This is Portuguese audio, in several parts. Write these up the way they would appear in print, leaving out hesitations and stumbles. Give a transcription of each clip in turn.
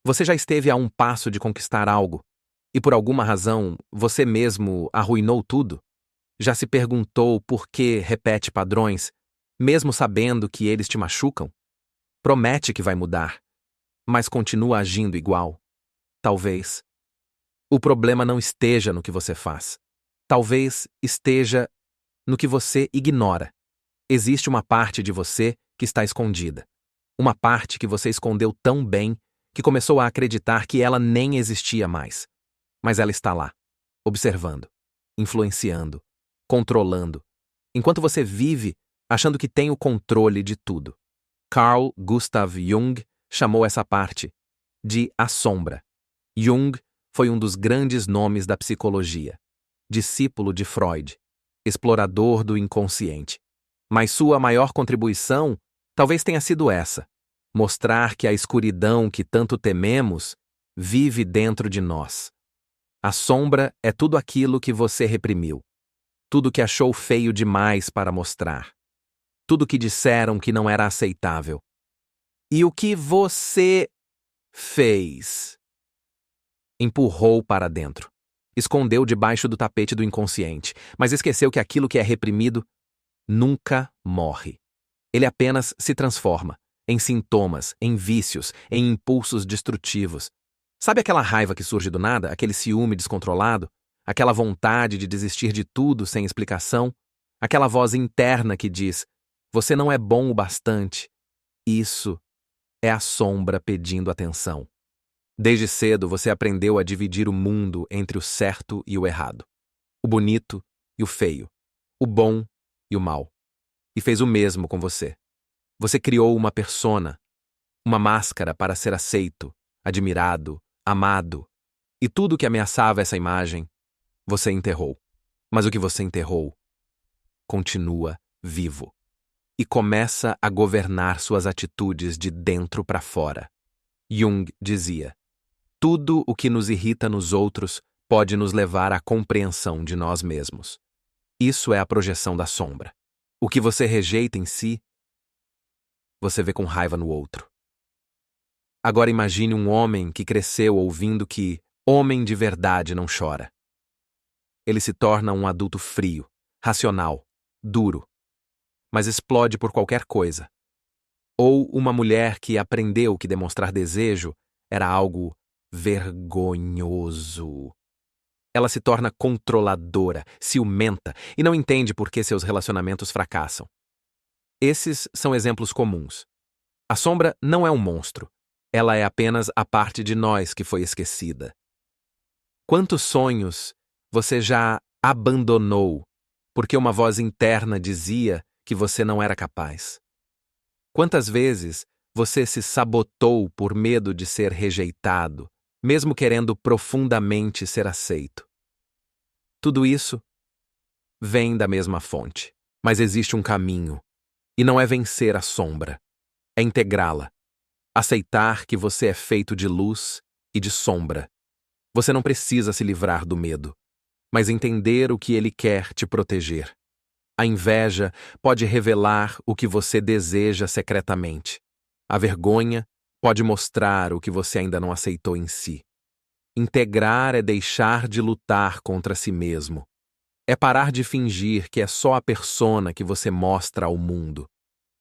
Você já esteve a um passo de conquistar algo e, por alguma razão, você mesmo arruinou tudo? Já se perguntou por que repete padrões, mesmo sabendo que eles te machucam? Promete que vai mudar, mas continua agindo igual? Talvez. O problema não esteja no que você faz. Talvez esteja no que você ignora. Existe uma parte de você que está escondida. Uma parte que você escondeu tão bem que começou a acreditar que ela nem existia mais. Mas ela está lá, observando, influenciando, controlando, enquanto você vive achando que tem o controle de tudo. Carl Gustav Jung chamou essa parte de a sombra. Jung foi um dos grandes nomes da psicologia, discípulo de Freud, explorador do inconsciente. Mas sua maior contribuição talvez tenha sido essa: mostrar que a escuridão que tanto tememos vive dentro de nós. A sombra é tudo aquilo que você reprimiu, tudo que achou feio demais para mostrar, tudo que disseram que não era aceitável. E o que você fez? Empurrou para dentro. Escondeu debaixo do tapete do inconsciente, mas esqueceu que aquilo que é reprimido nunca morre. Ele apenas se transforma em sintomas, em vícios, em impulsos destrutivos. Sabe aquela raiva que surge do nada, aquele ciúme descontrolado, aquela vontade de desistir de tudo sem explicação, aquela voz interna que diz: "Você não é bom o bastante"? Isso é a sombra pedindo atenção. Desde cedo você aprendeu a dividir o mundo entre o certo e o errado, o bonito e o feio, o bom e o mal. E fez o mesmo com você. Você criou uma persona, uma máscara para ser aceito, admirado, amado. E tudo que ameaçava essa imagem, você enterrou. Mas o que você enterrou continua vivo e começa a governar suas atitudes de dentro para fora. Jung dizia: tudo o que nos irrita nos outros pode nos levar à compreensão de nós mesmos. Isso é a projeção da sombra. O que você rejeita em si, você vê com raiva no outro. Agora imagine um homem que cresceu ouvindo que homem de verdade não chora. Ele se torna um adulto frio, racional, duro, mas explode por qualquer coisa. Ou uma mulher que aprendeu que demonstrar desejo era algo vergonhoso. Ela se torna controladora, ciumenta e não entende por que seus relacionamentos fracassam. Esses são exemplos comuns. A sombra não é um monstro. Ela é apenas a parte de nós que foi esquecida. Quantos sonhos você já abandonou porque uma voz interna dizia que você não era capaz? Quantas vezes você se sabotou por medo de ser rejeitado, mesmo querendo profundamente ser aceito? Tudo isso vem da mesma fonte, mas existe um caminho, e não é vencer a sombra, é integrá-la, aceitar que você é feito de luz e de sombra. Você não precisa se livrar do medo, mas entender o que ele quer te proteger. A inveja pode revelar o que você deseja secretamente. A vergonha pode mostrar o que você ainda não aceitou em si. Integrar é deixar de lutar contra si mesmo. É parar de fingir que é só a persona que você mostra ao mundo.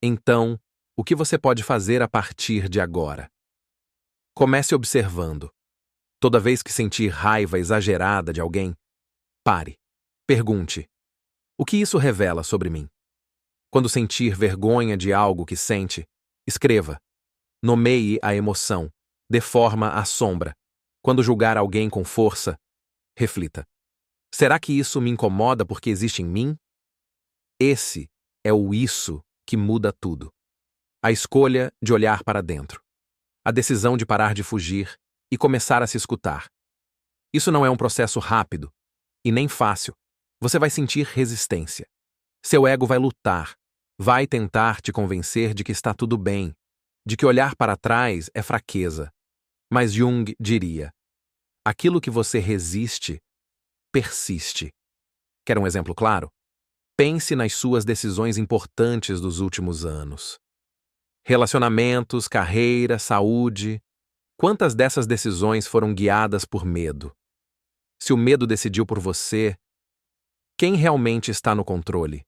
Então, o que você pode fazer a partir de agora? Comece observando. Toda vez que sentir raiva exagerada de alguém, pare. Pergunte: o que isso revela sobre mim? Quando sentir vergonha de algo que sente, escreva. Nomeie a emoção. Dê forma à sombra. Quando julgar alguém com força, reflita: será que isso me incomoda porque existe em mim? Esse é o isso que muda tudo. A escolha de olhar para dentro. A decisão de parar de fugir e começar a se escutar. Isso não é um processo rápido e nem fácil. Você vai sentir resistência. Seu ego vai lutar, vai tentar te convencer de que está tudo bem, de que olhar para trás é fraqueza. Mas Jung diria: aquilo que você resiste, persiste. Quer um exemplo claro? Pense nas suas decisões importantes dos últimos anos. Relacionamentos, carreira, saúde. Quantas dessas decisões foram guiadas por medo? Se o medo decidiu por você, quem realmente está no controle?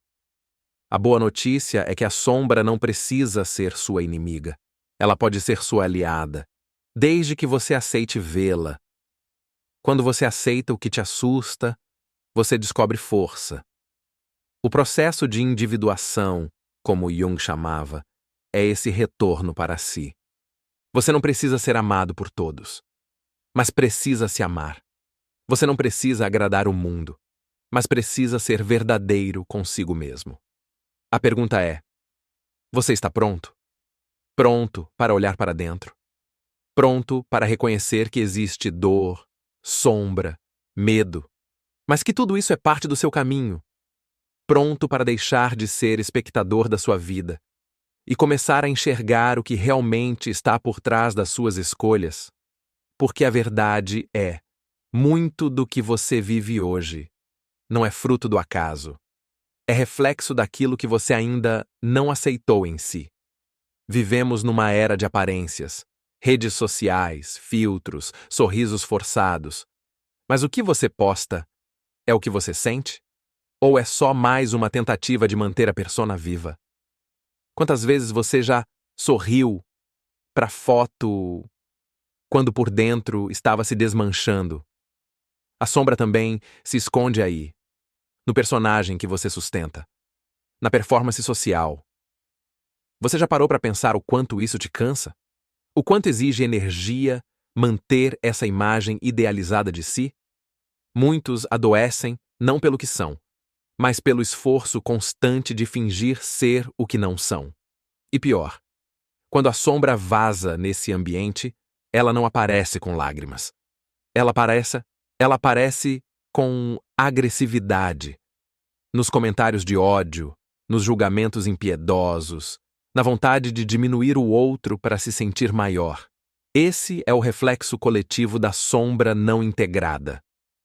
A boa notícia é que a sombra não precisa ser sua inimiga. Ela pode ser sua aliada, desde que você aceite vê-la. Quando você aceita o que te assusta, você descobre força. O processo de individuação, como Jung chamava, é esse retorno para si. Você não precisa ser amado por todos, mas precisa se amar. Você não precisa agradar o mundo, mas precisa ser verdadeiro consigo mesmo. A pergunta é: você está pronto? Pronto para olhar para dentro? Pronto para reconhecer que existe dor, sombra, medo, mas que tudo isso é parte do seu caminho? Pronto para deixar de ser espectador da sua vida e começar a enxergar o que realmente está por trás das suas escolhas? Porque a verdade é: muito do que você vive hoje não é fruto do acaso. É reflexo daquilo que você ainda não aceitou em si. Vivemos numa era de aparências, redes sociais, filtros, sorrisos forçados. Mas o que você posta é o que você sente? Ou é só mais uma tentativa de manter a persona viva? Quantas vezes você já sorriu para foto quando por dentro estava se desmanchando? A sombra também se esconde aí, no personagem que você sustenta, na performance social. Você já parou para pensar o quanto isso te cansa? O quanto exige energia manter essa imagem idealizada de si? Muitos adoecem não pelo que são, mas pelo esforço constante de fingir ser o que não são. E pior, quando a sombra vaza nesse ambiente, ela não aparece com lágrimas. Ela aparece com agressividade, nos comentários de ódio, nos julgamentos impiedosos, na vontade de diminuir o outro para se sentir maior. Esse é o reflexo coletivo da sombra não integrada.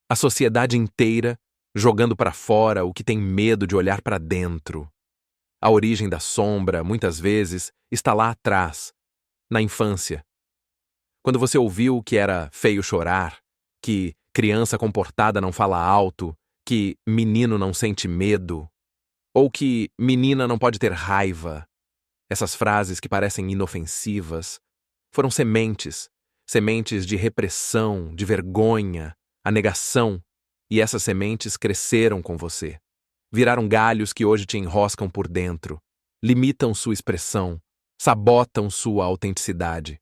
A sociedade inteira jogando para fora o que tem medo de olhar para dentro. A origem da sombra, muitas vezes, está lá atrás, na infância. Quando você ouviu que era feio chorar, que criança comportada não fala alto, que menino não sente medo, ou que menina não pode ter raiva. Essas frases que parecem inofensivas foram sementes, sementes de repressão, de vergonha, a negação, e essas sementes cresceram com você. Viraram galhos que hoje te enroscam por dentro, limitam sua expressão, sabotam sua autenticidade.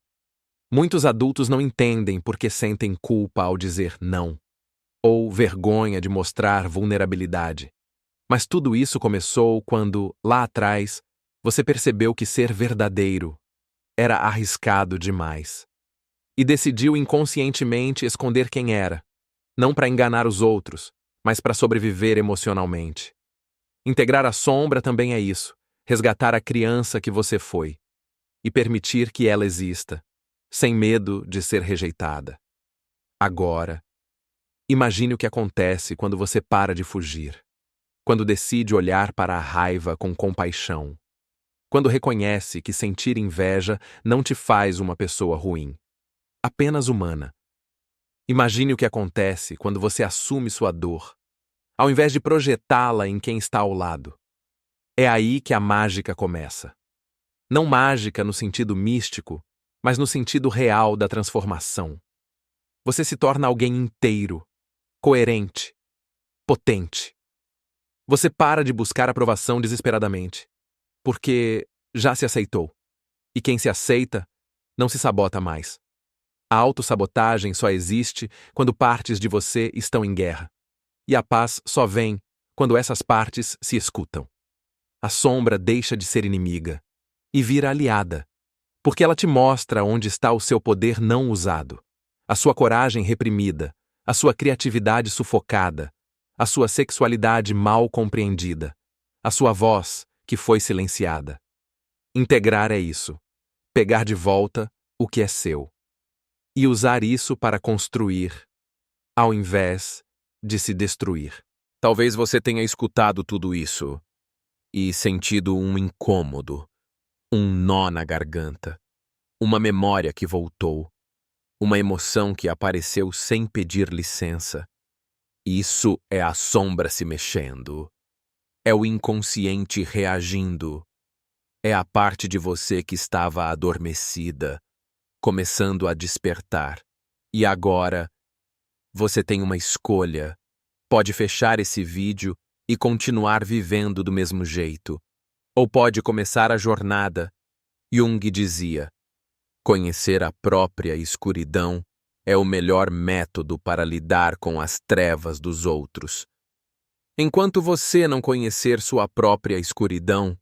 Muitos adultos não entendem porque sentem culpa ao dizer não, ou vergonha de mostrar vulnerabilidade. Mas tudo isso começou quando, lá atrás, você percebeu que ser verdadeiro era arriscado demais. E decidiu inconscientemente esconder quem era, não para enganar os outros, mas para sobreviver emocionalmente. Integrar a sombra também é isso, resgatar a criança que você foi e permitir que ela exista, sem medo de ser rejeitada. Agora, imagine o que acontece quando você para de fugir, quando decide olhar para a raiva com compaixão, quando reconhece que sentir inveja não te faz uma pessoa ruim, apenas humana. Imagine o que acontece quando você assume sua dor, ao invés de projetá-la em quem está ao lado. É aí que a mágica começa. Não mágica no sentido místico, mas no sentido real da transformação. Você se torna alguém inteiro, coerente, potente. Você para de buscar aprovação desesperadamente, porque já se aceitou. E quem se aceita não se sabota mais. A autossabotagem só existe quando partes de você estão em guerra. E a paz só vem quando essas partes se escutam. A sombra deixa de ser inimiga e vira aliada, porque ela te mostra onde está o seu poder não usado, a sua coragem reprimida, a sua criatividade sufocada, a sua sexualidade mal compreendida, a sua voz que foi silenciada. Integrar é isso, pegar de volta o que é seu e usar isso para construir, ao invés de se destruir. Talvez você tenha escutado tudo isso e sentido um incômodo, um nó na garganta, uma memória que voltou, uma emoção que apareceu sem pedir licença. Isso é a sombra se mexendo. É o inconsciente reagindo. É a parte de você que estava adormecida, começando a despertar. E agora, você tem uma escolha. Pode fechar esse vídeo e continuar vivendo do mesmo jeito. Ou pode começar a jornada. Jung dizia: conhecer a própria escuridão é o melhor método para lidar com as trevas dos outros. Enquanto você não conhecer sua própria escuridão,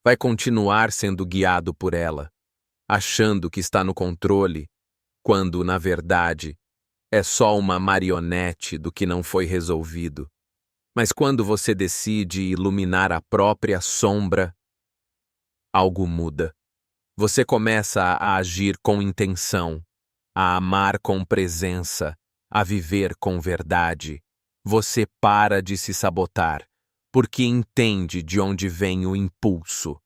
vai continuar sendo guiado por ela, achando que está no controle, quando, na verdade, é só uma marionete do que não foi resolvido. Mas quando você decide iluminar a própria sombra, algo muda. Você começa a agir com intenção, a amar com presença, a viver com verdade. Você para de se sabotar, porque entende de onde vem o impulso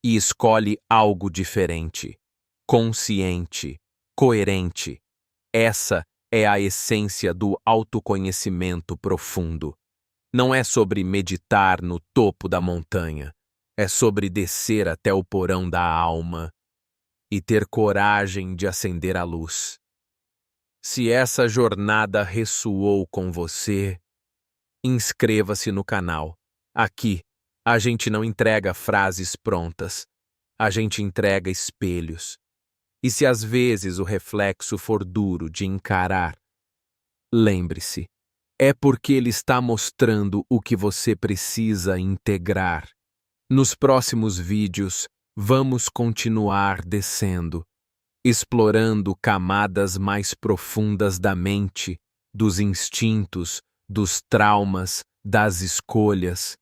e escolhe algo diferente, consciente, coerente. Essa é a essência do autoconhecimento profundo. Não é sobre meditar no topo da montanha, é sobre descer até o porão da alma e ter coragem de acender a luz. Se essa jornada ressoou com você, inscreva-se no canal. Aqui, a gente não entrega frases prontas, a gente entrega espelhos. E se às vezes o reflexo for duro de encarar, lembre-se, é porque ele está mostrando o que você precisa integrar. Nos próximos vídeos, vamos continuar descendo, explorando camadas mais profundas da mente, dos instintos, dos traumas, das escolhas,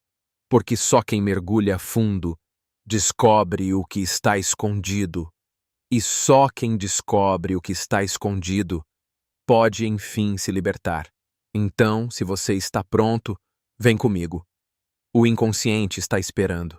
porque só quem mergulha fundo descobre o que está escondido, e só quem descobre o que está escondido pode enfim se libertar. Então, se você está pronto, vem comigo. O inconsciente está esperando.